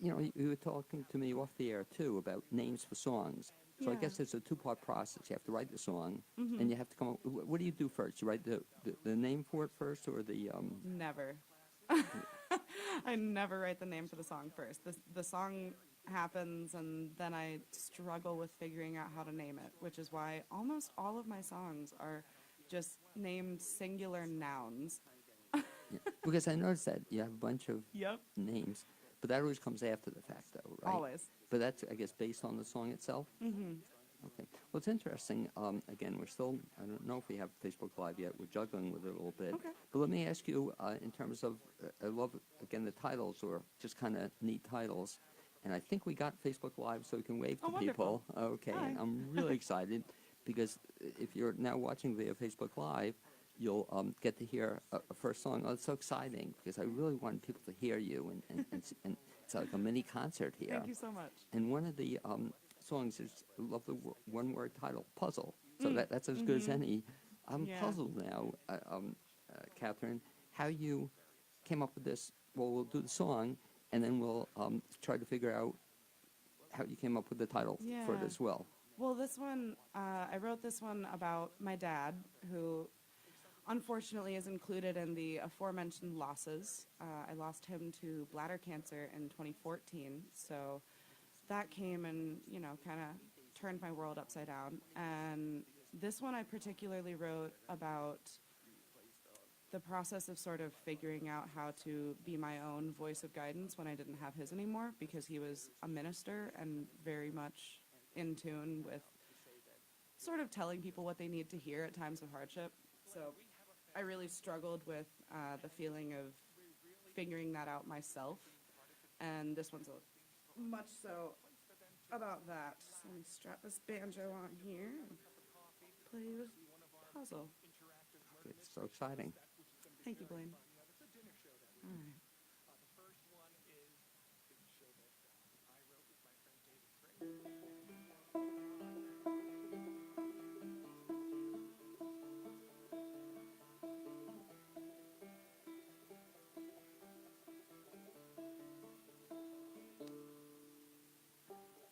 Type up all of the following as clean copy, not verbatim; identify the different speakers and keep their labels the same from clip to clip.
Speaker 1: you were talking to me off the air, too, about names for songs. So I guess it's a two-part process. You have to write the song, and you have to come up. What do you do first? You write the name for it first, or the
Speaker 2: Never. I never write the name for the song first. The song happens, and then I struggle with figuring out how to name it, which is why almost all of my songs are just named singular nouns.
Speaker 1: Because I noticed that you have a bunch of
Speaker 2: Yep.
Speaker 1: names, but that always comes after the fact, though, right?
Speaker 2: Always.
Speaker 1: But that's, I guess, based on the song itself?
Speaker 2: Mm-hmm.
Speaker 1: Okay. Well, it's interesting. Again, we're still, I don't know if we have Facebook Live yet. We're juggling with it a little bit.
Speaker 2: Okay.
Speaker 1: But let me ask you, in terms of, I love, again, the titles, or just kind of neat titles. And I think we got Facebook Live, so we can wave to
Speaker 2: wonderful.
Speaker 1: people. Okay.
Speaker 2: Hi.
Speaker 1: And I'm really excited because if you're now watching via Facebook Live, you'll get to hear a first song. Oh, it's so exciting because I really want people to hear you, and it's like a mini concert here.
Speaker 2: Thank you so much.
Speaker 1: And one of the songs is, I love the one-word title, Puzzle. So that's as good as any. I'm puzzled now, Kathryn, how you came up with this. Well, we'll do the song, and then we'll try to figure out how you came up with the title for it as well.
Speaker 2: Well, this one, I wrote this one about my dad, who unfortunately is included in the aforementioned losses. I lost him to bladder cancer in 2014, so that came and, kind of turned my world upside down. And this one I particularly wrote about the process of sort of figuring out how to be my own voice of guidance when I didn't have his anymore, because he was a minister and very much in tune with sort of telling people what they need to hear at times of hardship. So I really struggled with the feeling of figuring that out myself, and this one's much so about that. So let me strap this banjo on here and play this puzzle.
Speaker 1: It's so exciting.
Speaker 2: Thank you, Blaine. All right.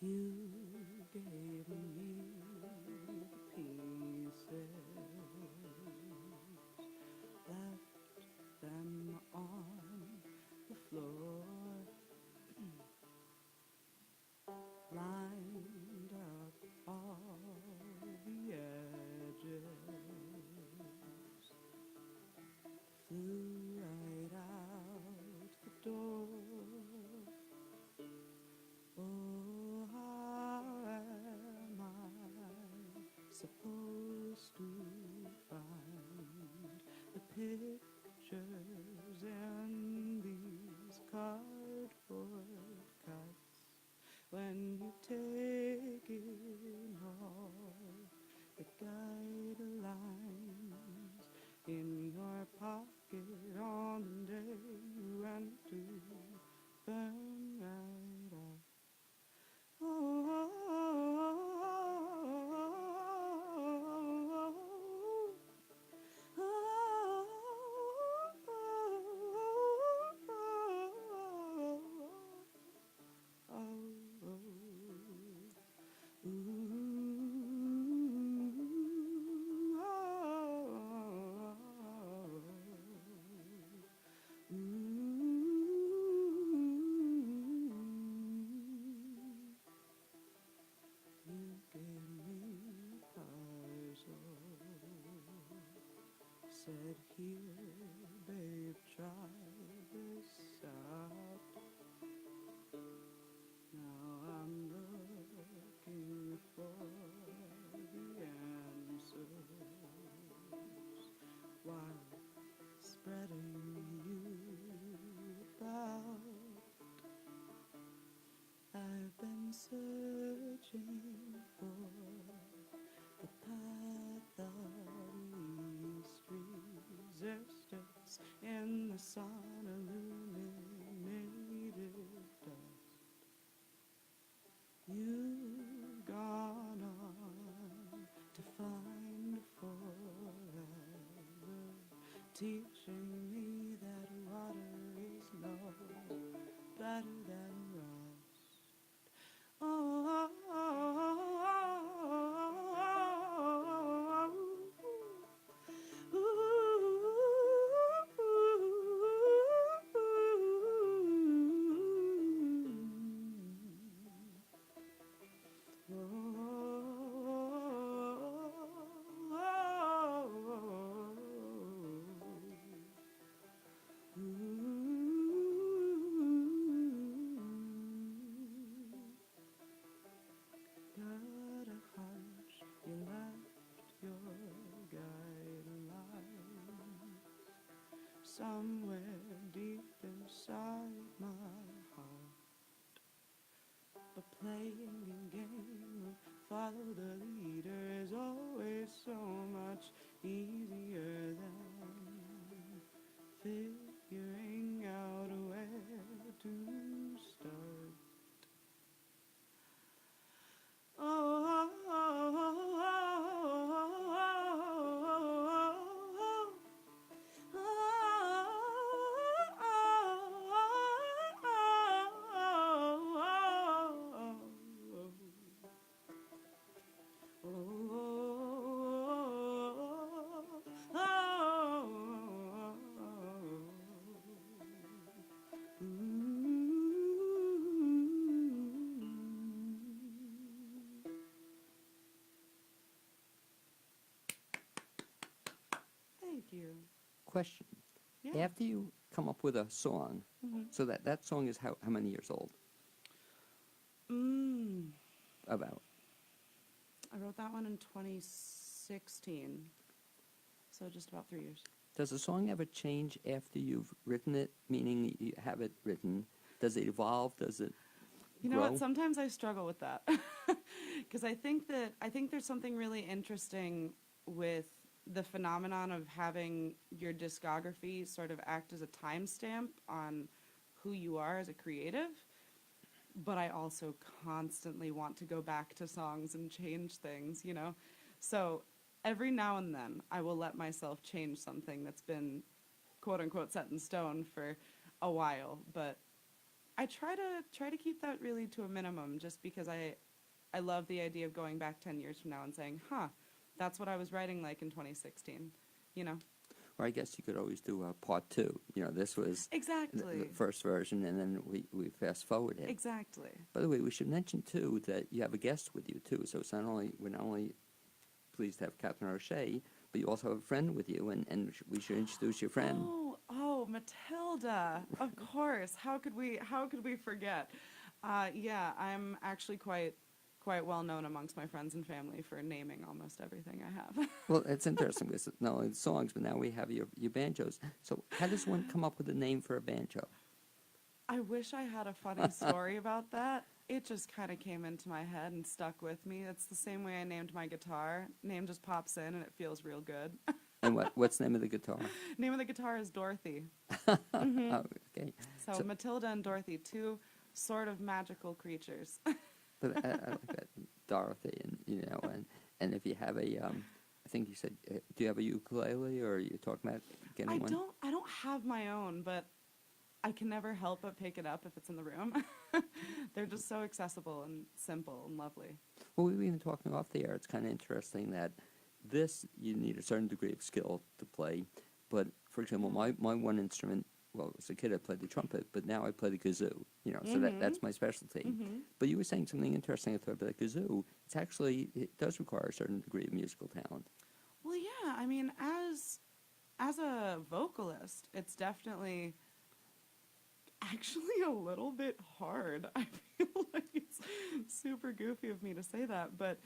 Speaker 2: You gave me the pieces, left them on the floor, lined up all the edges, flew right out the door. Oh, how am I supposed to find the pictures in these cardboard cuts when you take in all the guidelines in your pocket on the day you went to burn right out? You gave me a puzzle, said, here, babe, try this out. Now I'm looking for the answers while spreading you about. I've been searching for the path of least resistance in the sun illuminated dust. You've gone on to find forever, teaching me that water is no better than rust. somewhere deep inside my heart. But playing a game of follow the leader is always so much easier than figuring out where to start. Oh, oh, oh, Thank you.
Speaker 1: Question.
Speaker 2: Yeah.
Speaker 1: After you come up with a song, so that song is how many years old? About.
Speaker 2: I wrote that one in 2016, so just about 3 years.
Speaker 1: Does a song ever change after you've written it, meaning you have it written? Does it evolve? Does it
Speaker 2: You know
Speaker 1: grow?
Speaker 2: what? Sometimes I struggle with that because I think there's something really interesting with the phenomenon of having your discography sort of act as a timestamp on who you are as a creative. But I also constantly want to go back to songs and change things, you know? So every now and then I will let myself change something that's been quote unquote set in stone for a while, but I try to keep that really to a minimum just because I love the idea of going back 10 years from now and saying, that's what I was writing like in 2016, you know?
Speaker 1: Or I guess you could always do a part two. You know, this was
Speaker 2: Exactly.
Speaker 1: the first version, and then we fast forward it.
Speaker 2: Exactly.
Speaker 1: By the way, we should mention too that you have a guest with you too. So it's we're not only pleased to have Kathryn O'Shea, but you also have a friend with you, and we should introduce your friend.
Speaker 2: Oh, Matilda. Of course. How could we forget? Yeah, I'm actually quite well known amongst my friends and family for naming almost everything I have.
Speaker 1: Well, it's interesting because not only the songs, but now we have your banjos. So how does one come up with a name for a banjo?
Speaker 2: I wish I had a funny story about that. It just kind of came into my head and stuck with me. It's the same way I named my guitar. Name just pops in and it feels real good.
Speaker 1: And what's the name of the guitar?
Speaker 2: Name of the guitar is Dorothy.
Speaker 1: Oh, okay.
Speaker 2: So Matilda and Dorothy, two sort of magical creatures.
Speaker 1: But I like that, Dorothy, and if you have I think you said, do you have a ukulele, or are you talking about getting one?
Speaker 2: I don't have my own, but I can never help but pick it up if it's in the room. They're just so accessible and simple and lovely.
Speaker 1: Well, we've been talking off the air. It's kind of interesting that you need a certain degree of skill to play. But, for example, my one instrument, well, as a kid I played the trumpet, but now I play the kazoo, so that's my specialty. But you were saying something interesting about the kazoo. It does require a certain degree of musical talent.
Speaker 2: Well, yeah, I mean, as a vocalist, it's definitely actually a little bit hard. I feel like it's super goofy of me to say that, but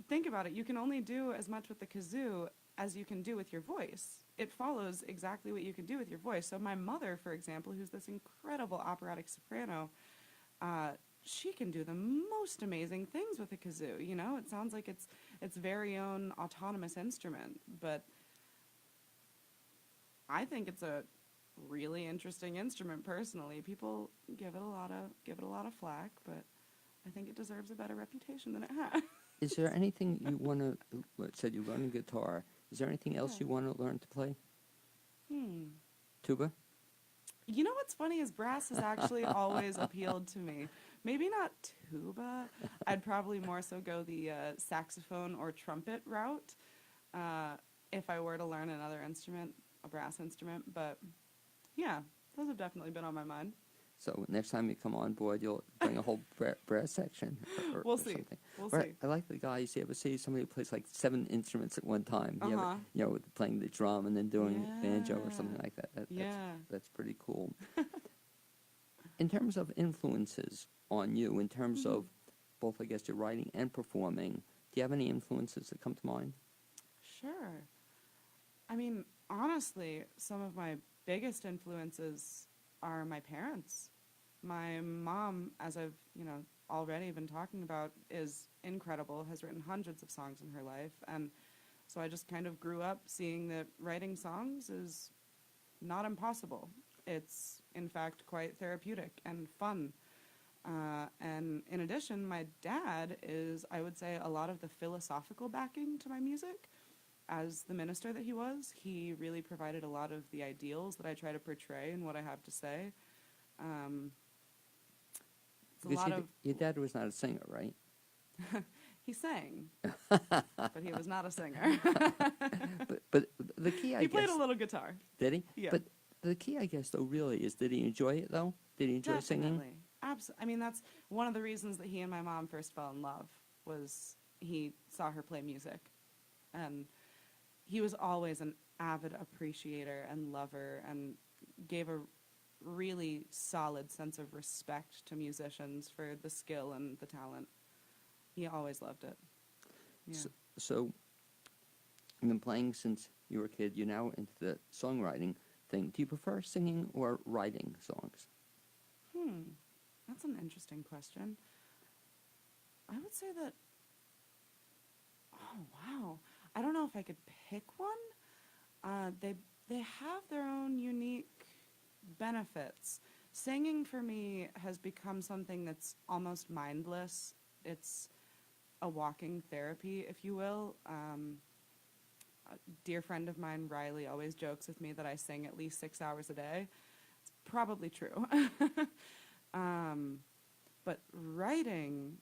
Speaker 2: think about it. You can only do as much with the kazoo as you can do with your voice. It follows exactly what you can do with your voice. So my mother, for example, who's this incredible operatic soprano, she can do the most amazing things with a kazoo. It sounds like it's very own autonomous instrument, but I think it's a really interesting instrument personally. People give it a lot of flack, but I think it deserves a better reputation than it has.
Speaker 1: Is there anything you want to, said you learn guitar, is there anything else you want to learn to play? Tuba?
Speaker 2: You know what's funny is brass has actually always appealed to me. Maybe not tuba. I'd probably more so go the saxophone or trumpet route if I were to learn another instrument, a brass instrument. But yeah, those have definitely been on my mind.
Speaker 1: So next time you come on board, you'll bring a whole brass section.
Speaker 2: We'll see.
Speaker 1: Something.
Speaker 2: We'll see.
Speaker 1: I like the guys. You ever see somebody who plays like 7 instruments at one time? Playing the drum and then doing banjo or something like that. That's pretty cool. In terms of influences on you, in terms of both, I guess, your writing and performing, do you have any influences that come to mind?
Speaker 2: Sure. I mean, honestly, some of my biggest influences are my parents. My mom, as I've, already been talking about, is incredible, has written hundreds of songs in her life. And so I just kind of grew up seeing that writing songs is not impossible. It's, in fact, quite therapeutic and fun. And in addition, my dad is, I would say, a lot of the philosophical backing to my music. As the minister that he was, he really provided a lot of the ideals that I try to portray in what I have to say. It's a lot of...
Speaker 1: Your dad was not a singer, right?
Speaker 2: He sang, but he was not a singer.
Speaker 1: but the key, I guess...
Speaker 2: He played a little guitar.
Speaker 1: Did he?
Speaker 2: Yeah.
Speaker 1: But the key, I guess, though, really is, did he enjoy it, though? Did he enjoy singing?
Speaker 2: Definitely. Absolutely. I mean, that's one of the reasons that he and my mom first fell in love, was he saw her play music. And he was always an avid appreciator and lover, and gave a really solid sense of respect to musicians for the skill and the talent. He always loved it. Yeah.
Speaker 1: So you've been playing since you were a kid. You're now into the songwriting thing. Do you prefer singing or writing songs?
Speaker 2: That's an interesting question. I would say that, oh, wow. I don't know if I could pick one. They have their own unique benefits. Singing for me has become something that's almost mindless. It's a walking therapy, if you will. A dear friend of mine, Riley, always jokes with me that I sing at least 6 hours a day. It's probably true. But writing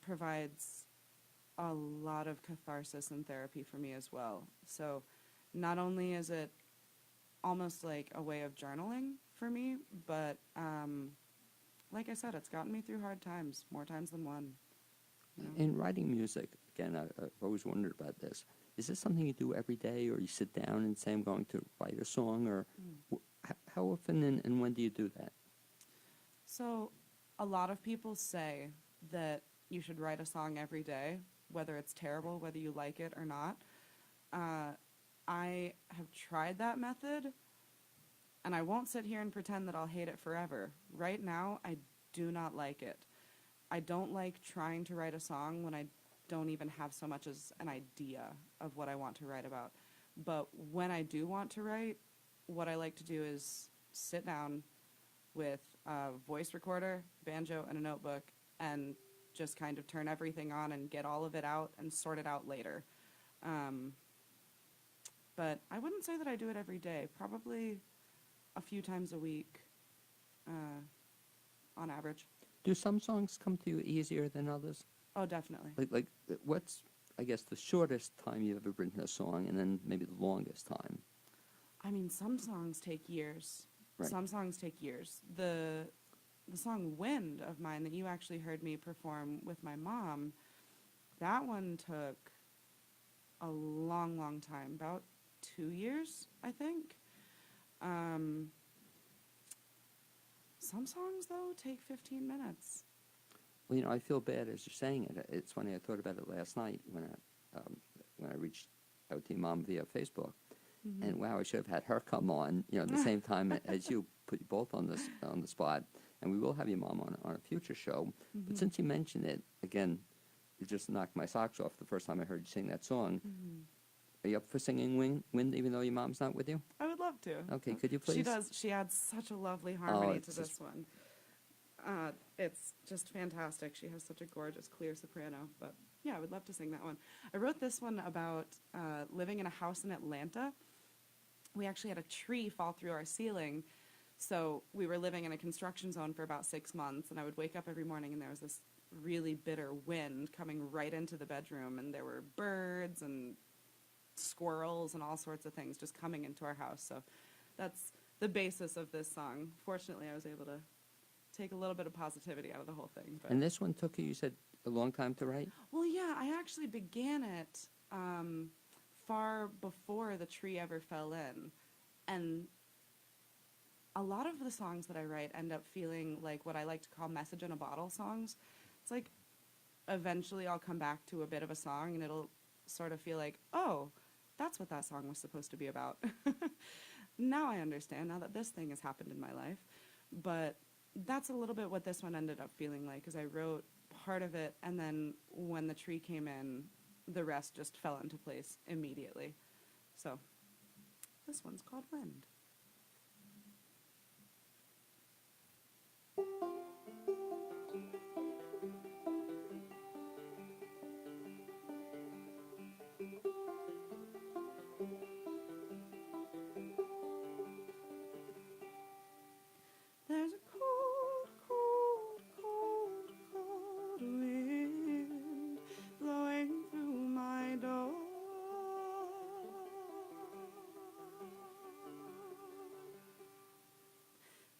Speaker 2: provides a lot of catharsis and therapy for me as well. So not only is it almost like a way of journaling for me, but like I said, it's gotten me through hard times, more times than one.
Speaker 1: In writing music, again, I've always wondered about this. Is this something you do every day, or you sit down and say, I'm going to write a song, or how often and when do you do that? So a lot of people say that you should write a song every day, whether it's terrible, whether you like it or not. I have tried that method, and I won't sit here and pretend that I'll hate it forever. Right now, I do not like it. I don't like trying to write a song when I don't even have so much as an idea of what I want to write about. But when I do want to write, what I like to do is sit down with a voice recorder, banjo, and a notebook, and just kind of turn everything on and get all of it out and sort it out later. But I wouldn't say that I do it every day. Probably a few times a week, on average. Do some songs come to you easier than others? Oh, definitely. Like what's, I guess, the shortest time you've ever written a song, and then maybe the longest time? I mean, some songs take years. Right. Some songs take years. The song Wind of mine that you actually heard me perform with my mom, that one took a long, long time, about 2 years, I think. Some songs, though, take 15 minutes. Well, I feel bad as you're saying it. It's funny, I thought about it last night when I reached out to your mom via Facebook. Mm-hmm. And wow, I should have had her come on, at the same time as you, put you both on the spot. And we will have your mom on a future show. Mm-hmm. But since you mentioned it, again, it just knocked my socks off the first time I heard you sing that song. Mm-hmm. Are you up for singing Wind, even though your mom's not with you? I would love to. Okay, could you please? She does. She adds such a lovely harmony to this one. It's just fantastic. She has such a gorgeous, clear soprano. But yeah, I would love to sing that one. I wrote this one about living in a house in Atlanta. We actually had a tree fall through our ceiling. So we were living in a construction zone for about 6 months, and I would wake up every morning and there was this really bitter wind coming right into the bedroom, and there were birds and squirrels and all sorts of things just coming into our house. So that's the basis of this song. Fortunately, I was able to take a little bit of positivity out of the whole thing. But. And this one took you said, a long time to write? Well, yeah, I actually began it far before the tree ever fell in. And a lot of the songs that I write end up feeling like what I like to call message in a bottle songs. It's like eventually I'll come back to a bit of a song and it'll sort of feel like, oh, that's what that song was supposed to be about.
Speaker 2: now I understand, now that this thing has happened in my life. But that's a little bit what this one ended up feeling like, because I wrote part of it, and then when the tree came in, the rest just fell into place immediately. So this one's called Wind. There's a cold, cold, cold, cold wind blowing through my door.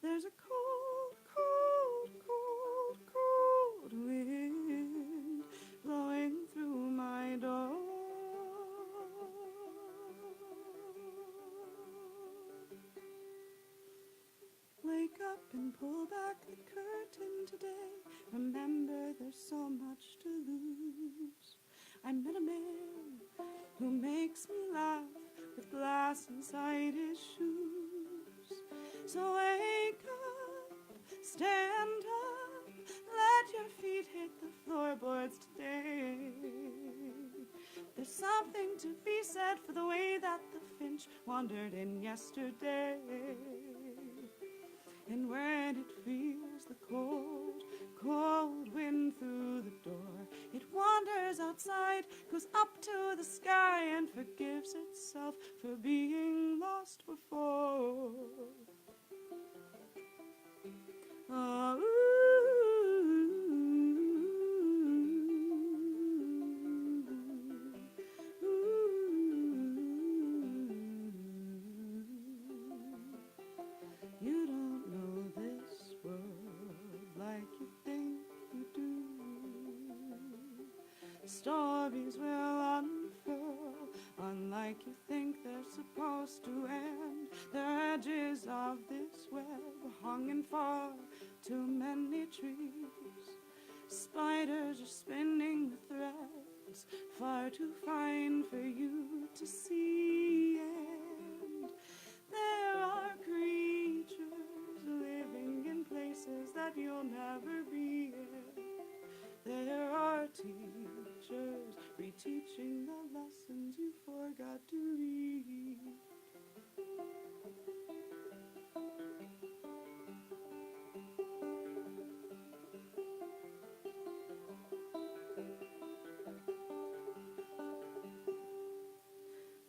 Speaker 2: There's a cold, cold, cold, cold wind blowing through my door. Wake up and pull back the curtain today. Remember, there's so much to lose. I met a man who makes me laugh with glass inside his shoes. So wake up, stand up, let your feet hit the floorboards today. There's something to be said for the way that the finch wandered in yesterday. And when it feels the cold, cold wind through the door, it wanders outside, goes up to the sky, and forgives itself for being lost before. Oh, you don't know this world like you think you do. Stories will unfurl unlike you think they're supposed to end. The edges of this web hung in far too many trees. Spiders are spinning the threads far too fine for you to see. And there are creatures living in places that you'll never be in. There are teachers reteaching the lessons you forgot to read.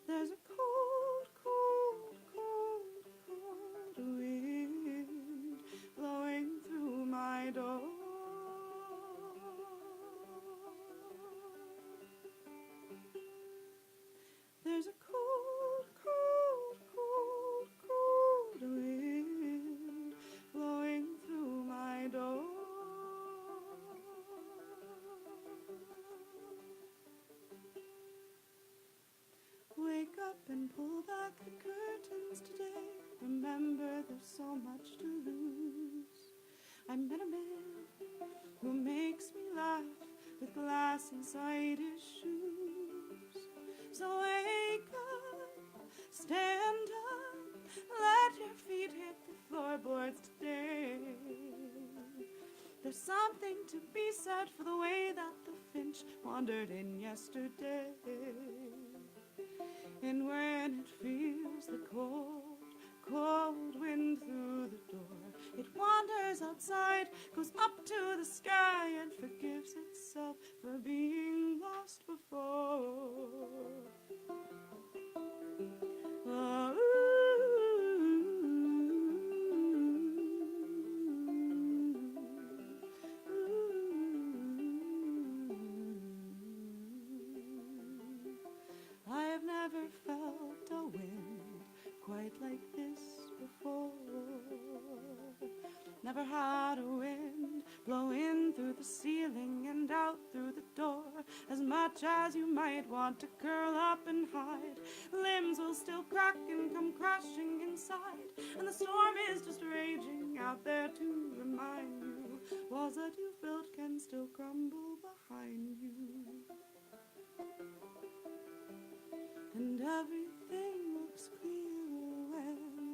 Speaker 2: There's a cold, cold, cold, cold wind blowing through my door. There's a cold, cold, cold, cold wind blowing through my door. Wake up and pull back the curtains today. Remember, there's so much to lose. I met a man who makes me laugh with glass inside his shoes. So wake up, stand up, let your feet hit the floorboards today. There's something to be said for the way that the finch wandered in yesterday. And when it feels the cold, cold wind through the door, it wanders outside, goes up to the sky, and forgives itself for being lost before. Oh, I have never felt a wind quite like this before. Never had a wind blow in through the ceiling and out through the door. As much as you might want to curl up and hide, limbs will still crack and come crashing inside. And the storm is just raging out there to remind you, walls that you built can still crumble behind you. And everything looks clearer when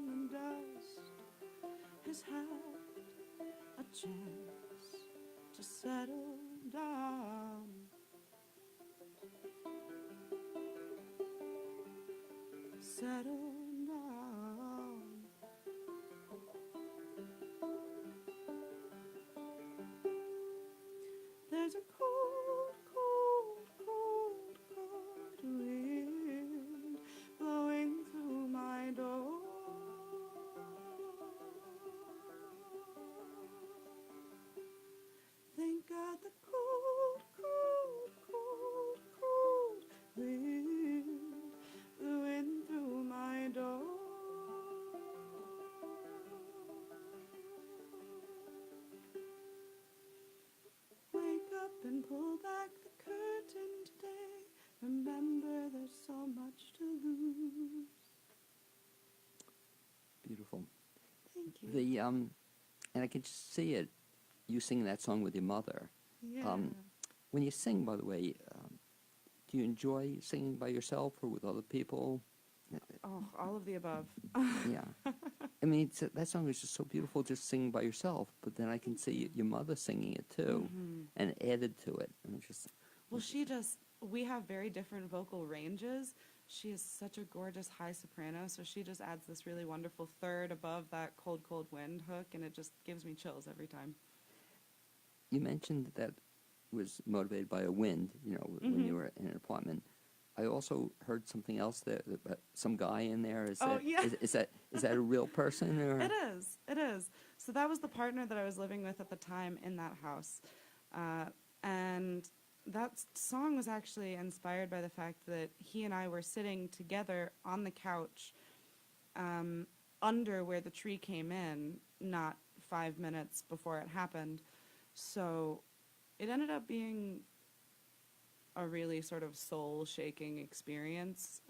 Speaker 2: has had a chance to settle down. Settle down. There's a cold, cold, cold, cold wind blowing through my door. Thank God the cold, cold, cold, cold wind blew in through my door. Wake up and pull back the curtain today. Remember, there's so much to lose.
Speaker 1: Beautiful.
Speaker 2: Thank you.
Speaker 1: And I can just see it, you singing that song with your mother.
Speaker 2: Yeah.
Speaker 1: When you sing, by the way, do you enjoy singing by yourself or with other people?
Speaker 2: Oh, all of the above.
Speaker 1: Yeah. I mean, that song is just so beautiful just singing by yourself, but then I can see your mother singing it too and added to it. And it's just,
Speaker 2: Well, we have very different vocal ranges. She is such a gorgeous high soprano, so she just adds this really wonderful third above that cold, cold wind hook, and it just gives me chills every time.
Speaker 1: you mentioned that was motivated by a wind, when you were in an apartment. I also heard something else that some guy in there. Is that a real person? Or?
Speaker 2: It is. So that was the partner that I was living with at the time in that house. And that song was actually inspired by the fact that he and I were sitting together on the couch under where the tree came in, not 5 minutes before it happened. So it ended up being a really sort of soul-shaking experience,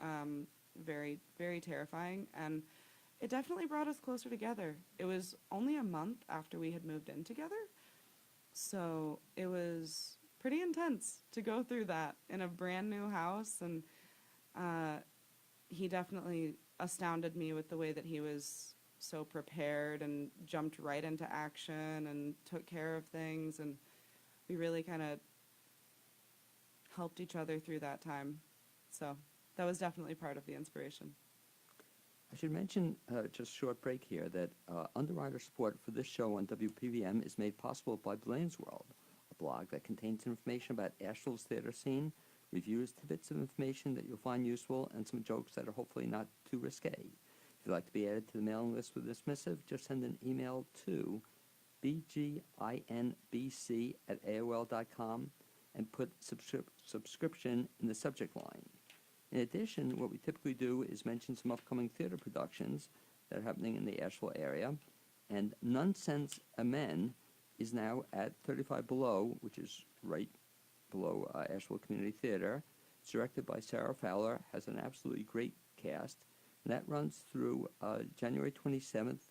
Speaker 2: very, very terrifying, and it definitely brought us closer together. It was only a month after we had moved in together, so it was pretty intense to go through that in a brand new house, and he definitely astounded me with the way that he was so prepared and jumped right into action and took care of things, and we really kind of helped each other through that time. So that was definitely part of the inspiration.
Speaker 1: I should mention, just a short break here, that underwriter support for this show on WPVM is made possible by BLAINEWSORLD, a blog that contains information about Asheville's theater scene, reviews, tidbits of information that you'll find useful, and some jokes that are hopefully not too risque. If you'd like to be added to the mailing list with this missive, just send an email to bginbc@aol.com and put subscription in the subject line. In addition, what we typically do is mention some upcoming theater productions that are happening in the Asheville area. And Nonsense Amen is now at 35 Below, which is right below Asheville Community Theater. It's directed by Sarah Fowler, has an absolutely great cast. And that runs through January 27th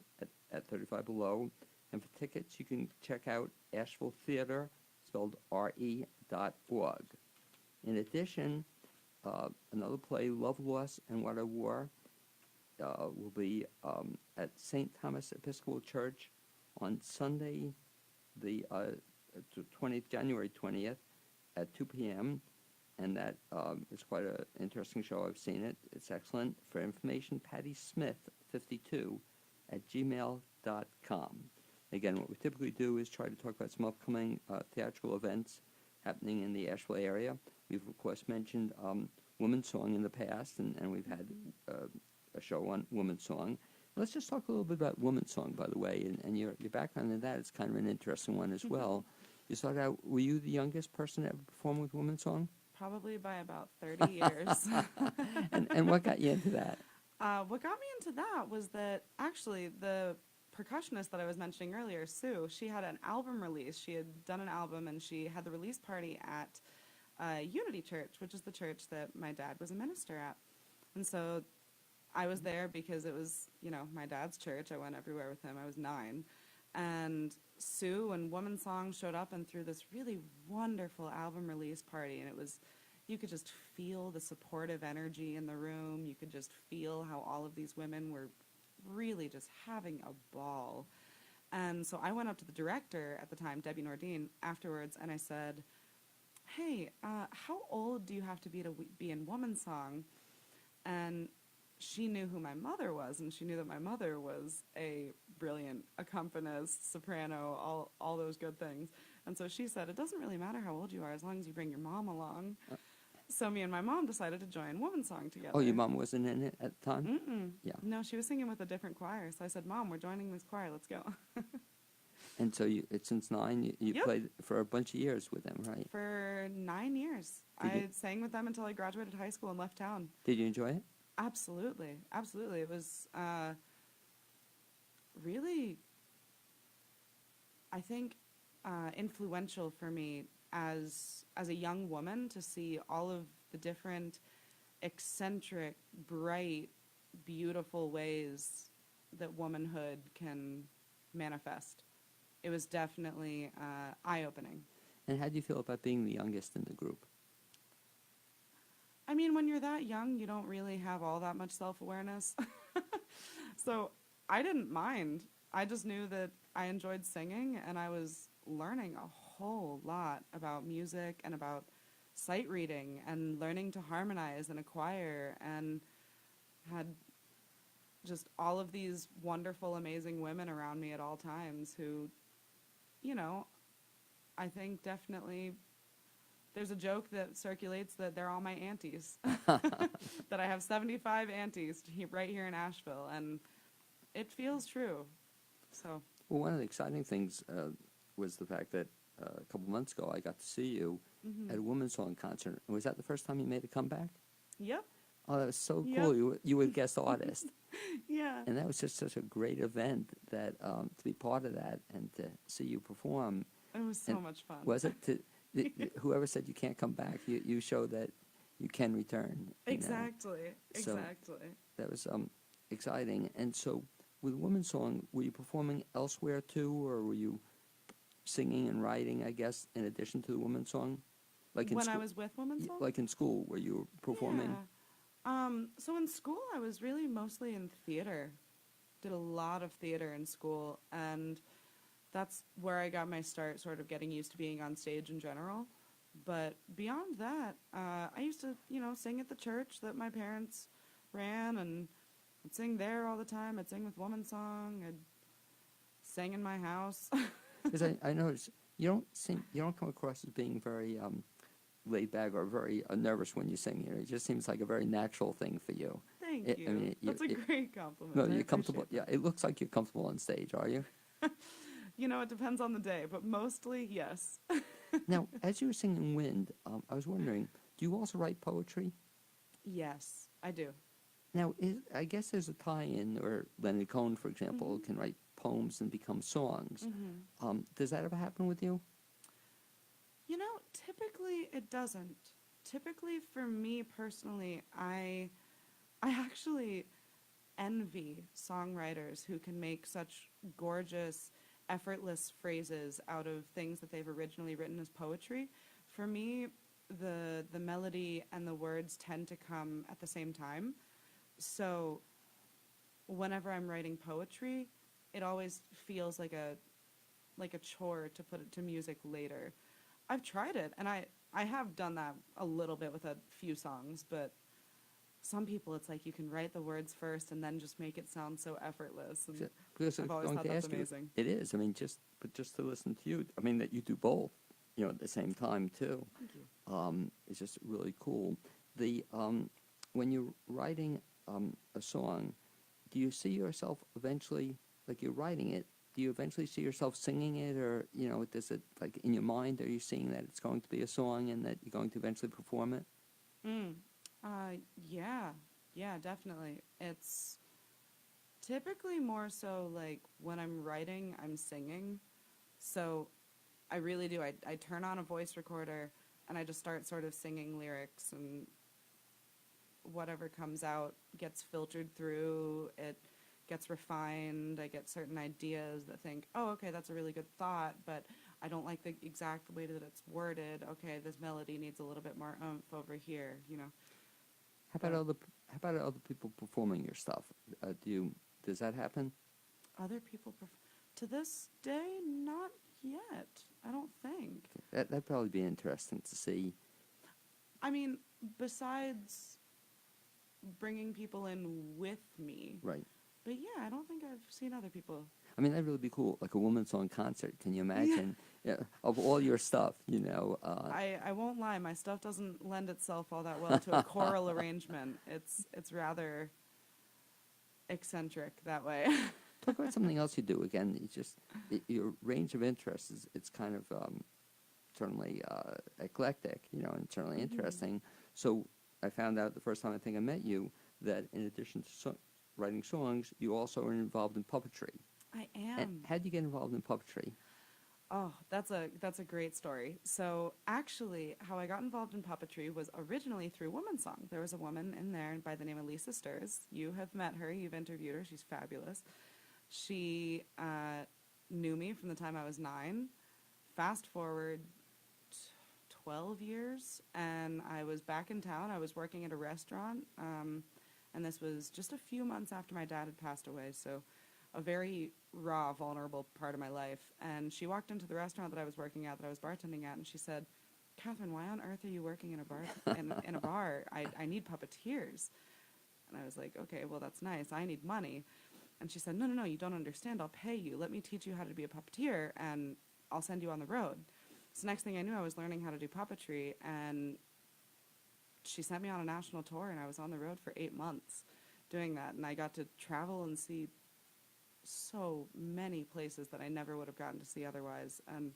Speaker 1: at 35 Below. And for tickets, you can check out Asheville Theater, spelled RE.org. In addition, another play, Love, Loss, and What I Wore, will be at St. Thomas Episcopal Church on Sunday, the 20th, January 20th, at 2 p.m., and that is quite an interesting show. I've seen it. It's excellent. For information, pattysmith52@gmail.com. Again, what we typically do is try to talk about some upcoming theatrical events happening in the Asheville area. We've, of course, mentioned Woman's Song in the past, and we've had a show on Woman's Song. Let's just talk a little bit about Woman's Song, by the way, and your background in that is kind of an interesting one as well. You started out, were you the youngest person to ever perform with Woman's Song?
Speaker 2: Probably by about 30 years.
Speaker 1: and what got you into that?
Speaker 2: What got me into that was that actually the percussionist that I was mentioning earlier, Sue, she had an album release. She had done an album, and she had the release party at Unity Church, which is the church that my dad was a minister at. And so I was there because it was, my dad's church. I went everywhere with him. I was 9. And Sue and Woman's Song showed up and threw this really wonderful album release party. And you could just feel the supportive energy in the room. You could just feel how all of these women were really just having a ball. And so I went up to the director at the time, Debbie Nordine, afterwards, and I said, hey, how old do you have to be in Woman Song? And she knew who my mother was, and she knew that my mother was a brilliant accompanist, soprano, all those good things. And so she said, it doesn't really matter how old you are as long as you bring your mom along. So me and my mom decided to join Woman Song together.
Speaker 1: Oh, your mom wasn't in it at the time?
Speaker 2: Mm-mm.
Speaker 1: Yeah.
Speaker 2: No, she was singing with a different choir. So I said, Mom, we're joining this choir. Let's go.
Speaker 1: And so since 9, you
Speaker 2: Yep.
Speaker 1: played for a bunch of years with them, right?
Speaker 2: For 9 years. I sang with them until I graduated high school and left town.
Speaker 1: Did you enjoy it?
Speaker 2: Absolutely. Absolutely. It was really, I think, influential for me as a young woman to see all of the different eccentric, bright, beautiful ways that womanhood can manifest. It was definitely eye-opening.
Speaker 1: And how do you feel about being the youngest in the group?
Speaker 2: I mean, when you're that young, you don't really have all that much self-awareness. So I didn't mind. I just knew that I enjoyed singing, and I was learning a whole lot about music and about sight reading and learning to harmonize in a choir, and had just all of these wonderful, amazing women around me at all times who, you know, I think definitely there's a joke that circulates that they're all my aunties. That I have 75 aunties right here in Asheville, and it feels true. So.
Speaker 1: Well, one of the exciting things was the fact that a couple months ago I got to see you at a Women's Song concert. Was that the first time you made a comeback?
Speaker 2: Yep.
Speaker 1: Oh, that was so
Speaker 2: Yep.
Speaker 1: cool. You were a guest artist.
Speaker 2: Yeah.
Speaker 1: And that was just such a great event that to be part of that and to see you perform.
Speaker 2: It was so much fun.
Speaker 1: Was it? Whoever said you can't come back, you showed that you can return.
Speaker 2: Exactly.
Speaker 1: So
Speaker 2: Exactly.
Speaker 1: that was exciting. And so with Women's Song, were you performing elsewhere too, or were you singing and writing, I guess, in addition to the Women's Song? Like
Speaker 2: When I was with Women's Song?
Speaker 1: Like in school, where you were performing?
Speaker 2: Yeah. So in school, I was really mostly in theater. Did a lot of theater in school, and that's where I got my start sort of getting used to being on stage in general. But beyond that, I used to, sing at the church that my parents ran, and I'd sing there all the time. I'd sing with Woman's Song. I'd sing in my house.
Speaker 1: Because I noticed you don't come across as being very laid back or very nervous when you sing. It just seems like a very natural thing for you.
Speaker 2: Thank you.
Speaker 1: I mean,
Speaker 2: That's a great compliment.
Speaker 1: No,
Speaker 2: I
Speaker 1: you're comfortable.
Speaker 2: appreciate
Speaker 1: Yeah, it looks like you're comfortable on stage. Are you?
Speaker 2: it depends on the day, but mostly, yes.
Speaker 1: Now, as you were singing "Wind," I was wondering, do you also write poetry?
Speaker 2: Yes, I do.
Speaker 1: Now, I guess there's a tie-in, or Leonard Cohen, for example, can write poems and become songs. Does that ever happen with you?
Speaker 2: Typically it doesn't. Typically, for me personally, I actually envy songwriters who can make such gorgeous, effortless phrases out of things that they've originally written as poetry. For me, the melody and the words tend to come at the same time. So whenever I'm writing poetry, it always feels like a chore to put it to music later. I've tried it, and I have done that a little bit with a few songs, but some people it's like you can write the words first and then just make it sound so effortless. And
Speaker 1: Because
Speaker 2: I've
Speaker 1: I was
Speaker 2: always
Speaker 1: going
Speaker 2: thought
Speaker 1: to
Speaker 2: that's
Speaker 1: ask you,
Speaker 2: amazing.
Speaker 1: it is. I mean, just to listen to you, I mean that you do both, at the same time too.
Speaker 2: Thank you.
Speaker 1: It's just really cool. When you're writing a song, do you see yourself eventually, like you're writing it, do you eventually see yourself singing it, or does it, like, in your mind, are you seeing that it's going to be a song and that you're going to eventually perform it?
Speaker 2: Yeah, definitely. It's typically more so like when I'm writing, I'm singing. So I really do. I turn on a voice recorder and I just start sort of singing lyrics, and whatever comes out gets filtered through. It gets refined. I get certain ideas that think, oh, okay, that's a really good thought, but I don't like the exact way that it's worded. Okay, this melody needs a little bit more oomph over here,
Speaker 1: How about other people performing your stuff? Does that happen?
Speaker 2: Other people To this day, not yet. I don't think.
Speaker 1: That'd probably be interesting to see.
Speaker 2: I mean, besides bringing people in with me.
Speaker 1: Right.
Speaker 2: But yeah, I don't think I've seen other people.
Speaker 1: I mean, that'd really be cool, like a woman's song concert. Can you imagine? Yeah. Of all your stuff, you know.
Speaker 2: I won't lie, my stuff doesn't lend itself all that well to a choral arrangement. It's rather eccentric that way.
Speaker 1: Talk about something else you do. Again, your range of interests it's kind of certainly eclectic, you know, and certainly interesting. So I found out the first time I think I met you that in addition to writing songs, you also are involved in puppetry.
Speaker 2: I am.
Speaker 1: And how did you get involved in puppetry?
Speaker 2: Oh, that's a great story. So actually, how I got involved in puppetry was originally through Woman Song. There was a woman in there by the name of Lisa Stirs. You have met her. You've interviewed her. She's fabulous. She knew me from the time I was 9. Fast forward 12 years, and I was back in town. I was working at a restaurant, and this was just a few months after my dad had passed away, so a very raw, vulnerable part of my life. And she walked into the restaurant that I was working at, that I was bartending at, and she said, "Kathryn, why on earth are you working in a bar? in a bar? I need puppeteers." And I was like, "Okay, well, that's nice. I need money." And she said, no, you don't understand. I'll pay you. Let me teach you how to be a puppeteer, and I'll send you on the road. So next thing I knew, I was learning how to do puppetry, and she sent me on a national tour, and I was on the road for 8 months doing that. And I got to travel and see so many places that I never would have gotten to see otherwise. And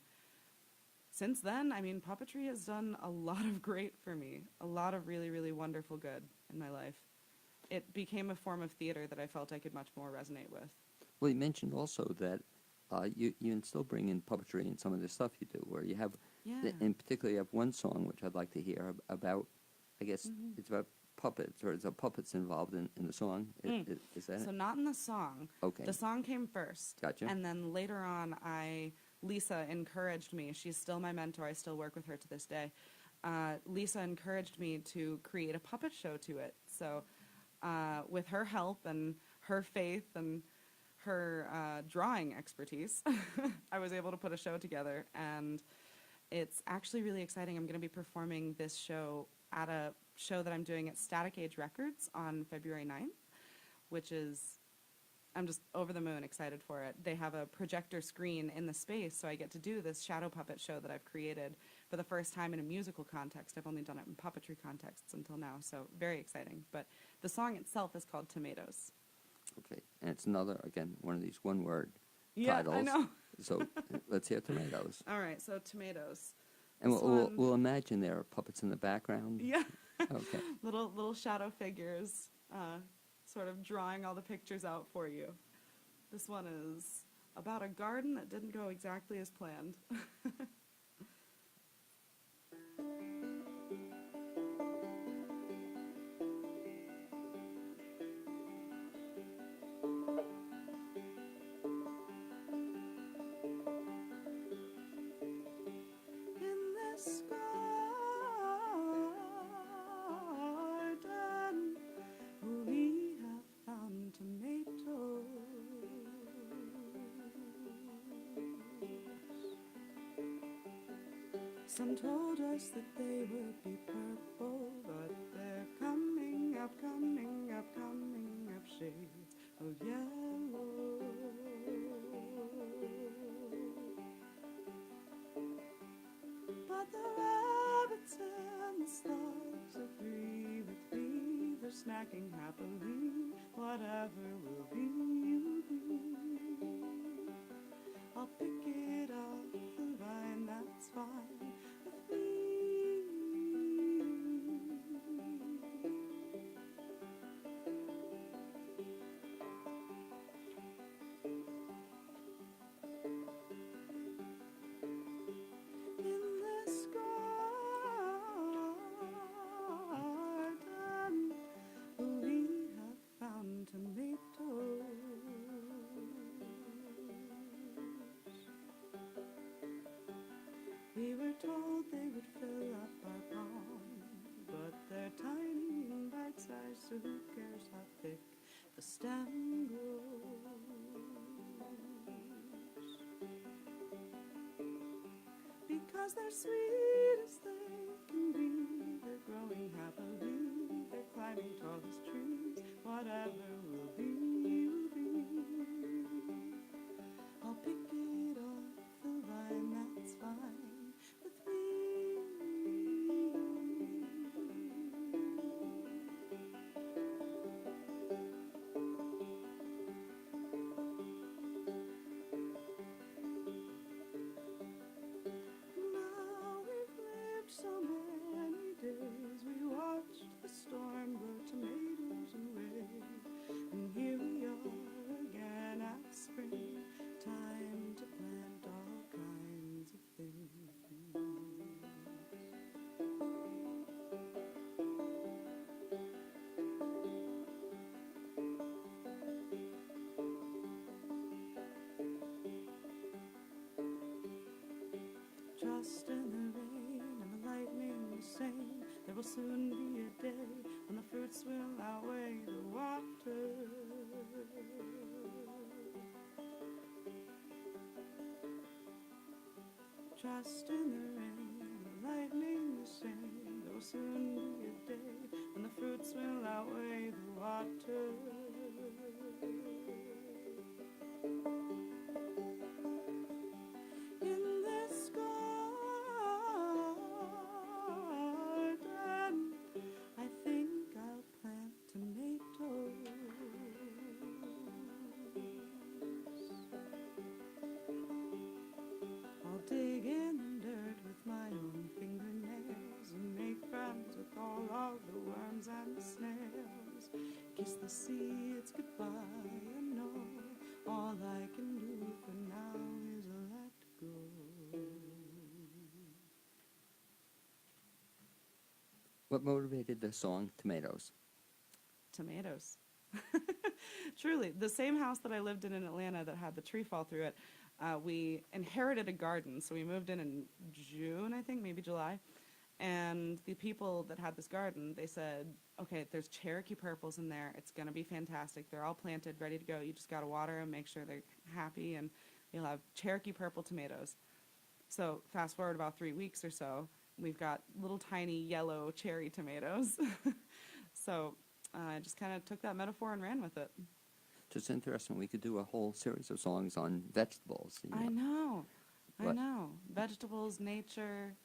Speaker 2: since then, I mean, puppetry has done a lot of great for me, a lot of really, really wonderful good in my life. It became a form of theater that I felt I could much more resonate with.
Speaker 1: Well, you mentioned also that you still bring in puppetry in some of the stuff you do, where you have, in particular, you have one song which I'd like to hear about. I guess it's about puppets, or is there puppets involved in the song? Is that
Speaker 2: So
Speaker 1: it?
Speaker 2: not in the song.
Speaker 1: Okay.
Speaker 2: The song came first.
Speaker 1: Gotcha.
Speaker 2: And then later on, Lisa encouraged me. She's still my mentor. I still work with her to this day. Lisa encouraged me to create a puppet show to it. So with her help and her faith and her drawing expertise, I was able to put a show together, and it's actually really exciting. I'm going to be performing this show at a show that I'm doing at Static Age Records on February 9th, which is, I'm just over the moon excited for it. They have a projector screen in the space, so I get to do this shadow puppet show that I've created for the first time in a musical context. I've only done it in puppetry contexts until now, so very exciting. But the song itself is called Tomatoes.
Speaker 1: Okay, and it's another, again, one of these one-word
Speaker 2: Yeah,
Speaker 1: titles.
Speaker 2: I know.
Speaker 1: So let's hear Tomatoes.
Speaker 2: All right, so Tomatoes.
Speaker 1: And
Speaker 2: This
Speaker 1: we'll
Speaker 2: one-
Speaker 1: imagine there are puppets in the background.
Speaker 2: Yeah.
Speaker 1: Okay.
Speaker 2: little shadow figures, sort of drawing all the pictures out for you. This one is about a garden that didn't go exactly as planned. In this garden, we have found tomatoes. Some told us that they would be purple, but they're coming up shades of yellow. But the rabbits and the slugs agree with me. They're snacking happily, whatever will be, will be. I'll pick it off the vine, that's fine with me. In this garden, we have found tomatoes. We were told they would fill up our pond, but they're tiny and bite-sized, so who cares how thick the stem grows? Because they're sweet as they can be, they're growing happily, they're climbing tallest trees. Whatever will be, will be. I'll pick it off the vine, that's fine with me. Now we've lived so many days, we watched the storm grow tomatoes and red, and here we are again at spring, time to plant all kinds of things. Trust in the rain and the lightning the same. There will soon be a day when the fruits will outweigh the water. Trust in the rain and the lightning the same. There will soon be a day when the fruits will outweigh the water. In this garden, I think I'll plant tomatoes. I'll dig in the dirt with my own fingernails and make friends with all of the worms and the snails. Kiss the seeds goodbye and know all I can do for now is let go.
Speaker 1: What motivated the song Tomatoes?
Speaker 2: Tomatoes. Truly, the same house that I lived in Atlanta that had the tree fall through it, we inherited a garden. So we moved in June, I think, maybe July. And the people that had this garden, they said, okay, there's Cherokee purples in there. It's going to be fantastic. They're all planted, ready to go. You just got to water them, make sure they're happy, and you'll have Cherokee purple tomatoes. So fast forward about 3 weeks or so, we've got little tiny yellow cherry tomatoes. So I just kind of took that metaphor and ran with it.
Speaker 1: It's interesting. We could do a whole series of songs on vegetables.
Speaker 2: I know.
Speaker 1: What?
Speaker 2: Vegetables, nature,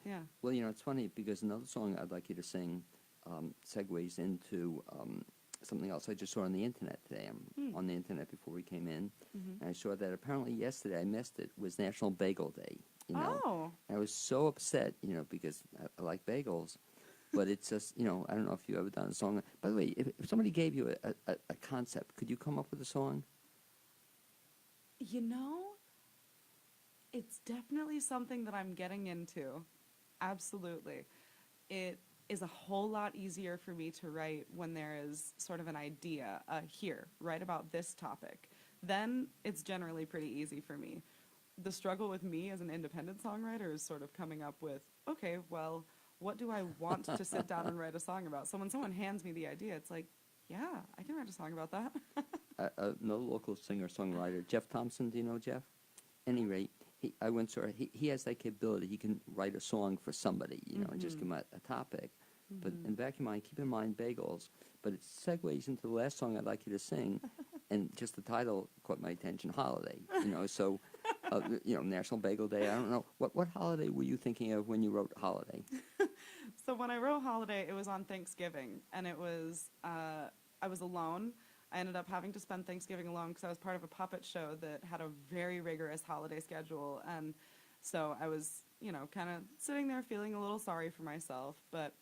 Speaker 2: yeah.
Speaker 1: Well, it's funny because another song I'd like you to sing segues into something else I just saw on the internet today. I'm on the internet before we came in, and I saw that apparently yesterday, I missed it, was National Bagel Day.
Speaker 2: Oh.
Speaker 1: And I was so upset, because I like bagels. But it's just, I don't know if you've ever done a song. By the way, if somebody gave you a concept, could you come up with a song?
Speaker 2: It's definitely something that I'm getting into. Absolutely. It is a whole lot easier for me to write when there is sort of an idea here, write about this topic. Then it's generally pretty easy for me. The struggle with me as an independent songwriter is sort of coming up with, okay, well, what do I want to sit down and write a song about? So when someone hands me the idea, it's like, yeah, I can write a song about that.
Speaker 1: Another local singer-songwriter, Jeff Thompson, do you know Jeff? At any rate, he has that capability. He can write a song for somebody, and just give them a topic. But in the back of your mind, keep in mind bagels. But it segues into the last song I'd like you to sing, and just the title caught my attention, Holiday. So, National Bagel Day. I don't know. What holiday were you thinking of when you wrote Holiday?
Speaker 2: So when I wrote Holiday, it was on Thanksgiving, and it was, I was alone. I ended up having to spend Thanksgiving alone because I was part of a puppet show that had a very rigorous holiday schedule, and so I was, kind of sitting there feeling a little sorry for myself, but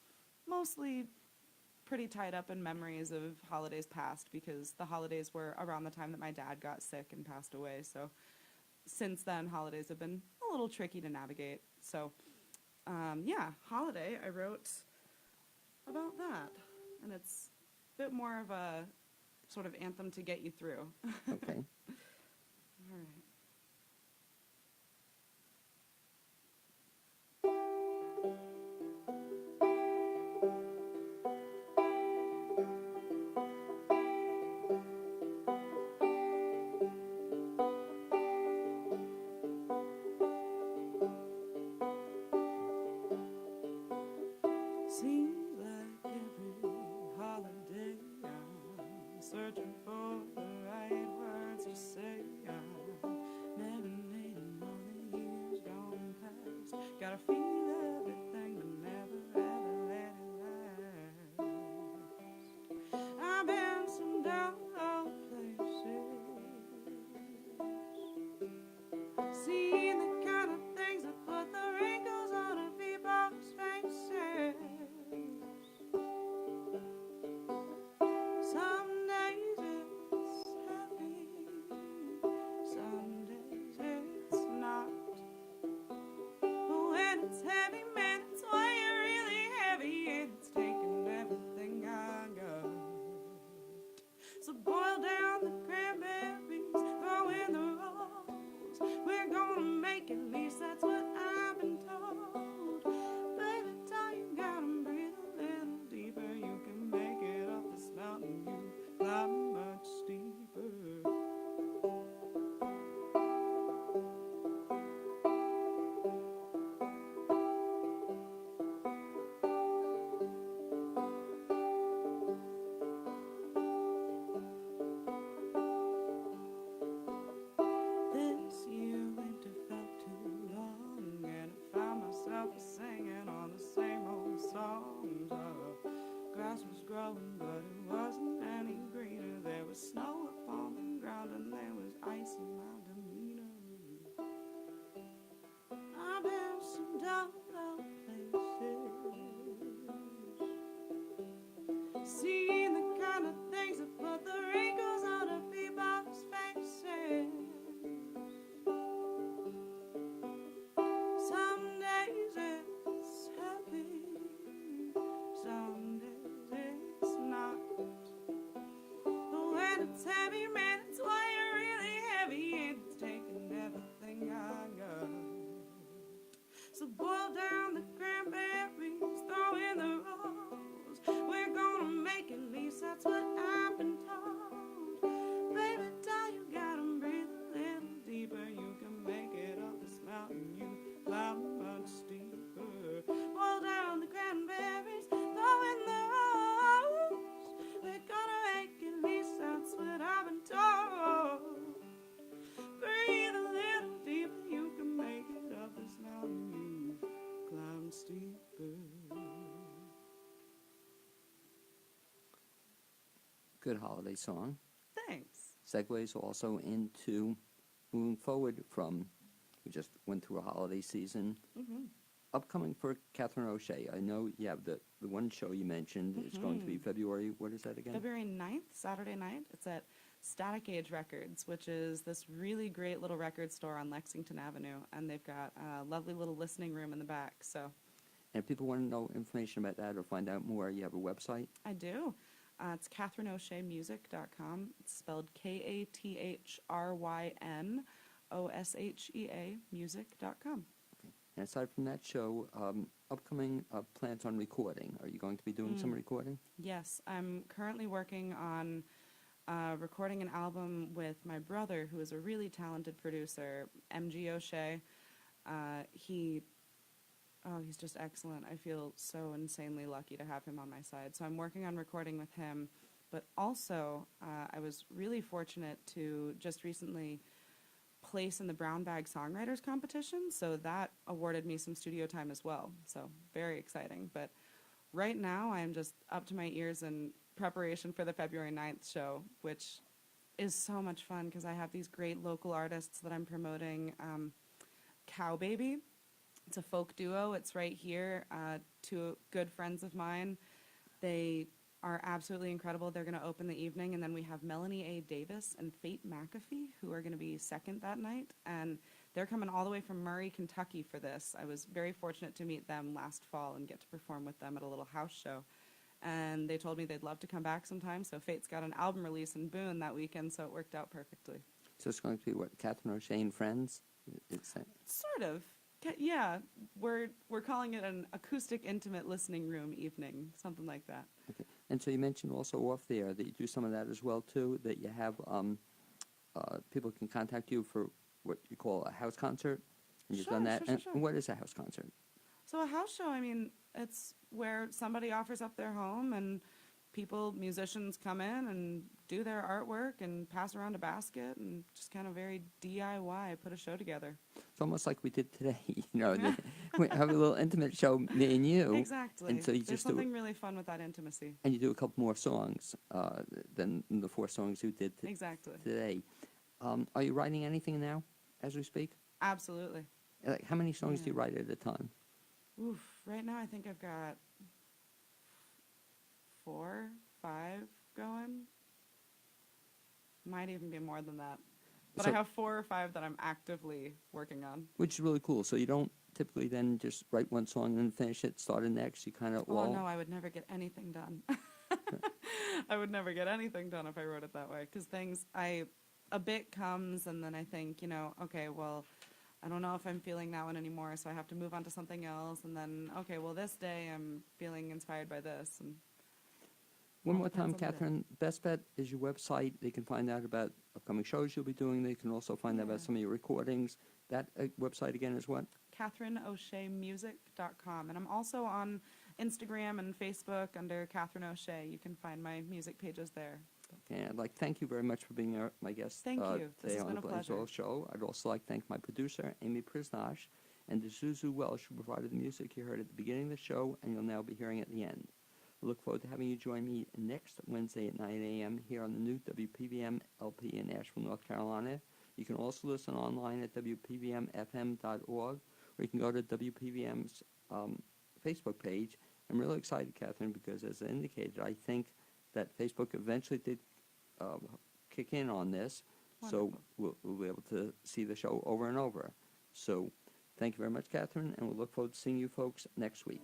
Speaker 2: mostly pretty tied up in memories of holidays past because the holidays were around the time that my dad got sick and passed away, so since then, holidays have been a little tricky to navigate. So, Holiday, I wrote about that. And it's a bit more of a sort of anthem to get you through.
Speaker 1: Okay.
Speaker 2: All right. it's heavy, man, it's why you're really heavy. It's taking everything I got. So boil down the cranberries, throw in the rolls. We're gonna make it, at least that's what I've been told. Baby, till you got 'em breathe a little deeper, you can make it up this mountain. You climb much steeper. This year winter felt too long, and I found myself singing on the same old songs. Grass was growing, but it wasn't any greener. There was snow upon the ground, and there was ice in my demeanor. I've been some dull places, seen the kind of things that put the wrinkles on the people's faces. Some days it's happy, some days it's not. But when it's heavy, man, it's why you're really heavy. It's taking everything I got. So boil down the cranberries, throw in the rolls. We're gonna make it, at least that's what I've been told. Baby, till you got 'em breathe a little deeper, you can make it up this mountain. You climb much steeper. Boil down the cranberries, throw in the rolls. We're gonna make it, at least that's what I've been told. Breathe a little deeper, you can make it up this mountain. You climb steeper.
Speaker 1: Good holiday song.
Speaker 2: Thanks.
Speaker 1: Segues also into moving forward from, we just went through a holiday season. Upcoming for Kathryn O'Shea, I know you have the one show you mentioned. It's going to be February, what is that again?
Speaker 2: February 9th, Saturday night. It's at Static Age Records, which is this really great little record store on Lexington Avenue, and they've got a lovely little listening room in the back. So
Speaker 1: And if people want to know information about that or find out more, you have a website?
Speaker 2: I do. It's KathrynO'SheaMusic.com. It's spelled KathrynOshea music.com.
Speaker 1: And aside from that show, upcoming plans on recording. Are you going to be doing some recording?
Speaker 2: Yes, I'm currently working on recording an album with my brother, who is a really talented producer, MG O'Shea. He's just excellent. I feel so insanely lucky to have him on my side. So I'm working on recording with him, but also I was really fortunate to just recently place in the Brown Bag Songwriters Competition, so that awarded me some studio time as well. So very exciting. But right now I'm just up to my ears in preparation for the February 9th show, which is so much fun because I have these great local artists that I'm promoting. Cow Baby. It's a folk duo. It's right here. Two good friends of mine. They are absolutely incredible. They're going to open the evening, and then we have Melanie A. Davis and Fate McAfee, who are going to be second that night, and they're coming all the way from Murray, Kentucky for this. I was very fortunate to meet them last fall and get to perform with them at a little house show, and they told me they'd love to come back sometime, so Fate's got an album release in Boone that weekend, so it worked out perfectly.
Speaker 1: So it's going to be, what, Kathryn O'Shea and Friends?
Speaker 2: Sort of. Yeah, we're calling it an acoustic intimate listening room evening, something like that.
Speaker 1: Okay. And so you mentioned also off there that you do some of that as well, too, that you have people can contact you for what you call a house concert. And you've done that.
Speaker 2: Sure.
Speaker 1: And what is a house concert?
Speaker 2: So a house show, I mean, it's where somebody offers up their home and musicians come in and do their artwork and pass around a basket and just kind of very DIY, put a show together.
Speaker 1: It's almost like we did today, we have a little intimate show, me and you.
Speaker 2: Exactly.
Speaker 1: And so you
Speaker 2: There's
Speaker 1: just
Speaker 2: something really fun with that intimacy.
Speaker 1: And you do a couple more songs than the 4 songs you did
Speaker 2: Exactly.
Speaker 1: today. Are you writing anything now as we speak?
Speaker 2: Absolutely.
Speaker 1: Like, how many songs do you write at a time?
Speaker 2: Oof, right now I think I've got 4, 5 going. Might even be more than that. But
Speaker 1: So,
Speaker 2: I have 4 or 5 that I'm actively working on.
Speaker 1: which is really cool. So you don't typically then just write one song and then finish it, start the next? You kind of
Speaker 2: Oh no, I would never get anything done. I would never get anything done if I wrote it that way, because a bit comes and then I think, okay, well, I don't know if I'm feeling that one anymore, so I have to move on to something else, and then, okay, well, this day I'm feeling inspired by this. And
Speaker 1: one
Speaker 2: all
Speaker 1: more time,
Speaker 2: depends on the day.
Speaker 1: Kathryn, Best Bet is your website. They can find out about upcoming shows you'll be doing. They can also find out about
Speaker 2: Yeah.
Speaker 1: some of your recordings. That website again is what?
Speaker 2: KathrynO'SheaMusic.com. And I'm also on Instagram and Facebook under Kathryn O'Shea. You can find my music pages there.
Speaker 1: Okay, I'd like to thank you very much for being my guest
Speaker 2: Thank you. This
Speaker 1: today
Speaker 2: has
Speaker 1: on
Speaker 2: been
Speaker 1: the
Speaker 2: a pleasure.
Speaker 1: BLAINEWSORLD Show. I'd also like to thank my producer, Amy Prisnash, and Zuzu Welsh, who provided the music you heard at the beginning of the show, and you'll now be hearing at the end. I look forward to having you join me next Wednesday at 9 a.m. here on the new WPVM LP in Asheville, North Carolina. You can also listen online at WPVMFM.org, or you can go to WPVM's Facebook page. I'm really excited, Kathryn, because as I indicated, I think that Facebook eventually did kick in on this,
Speaker 2: Wonderful.
Speaker 1: so we'll be able to see the show over and over. So thank you very much, Kathryn, and we'll look forward to seeing you folks next week.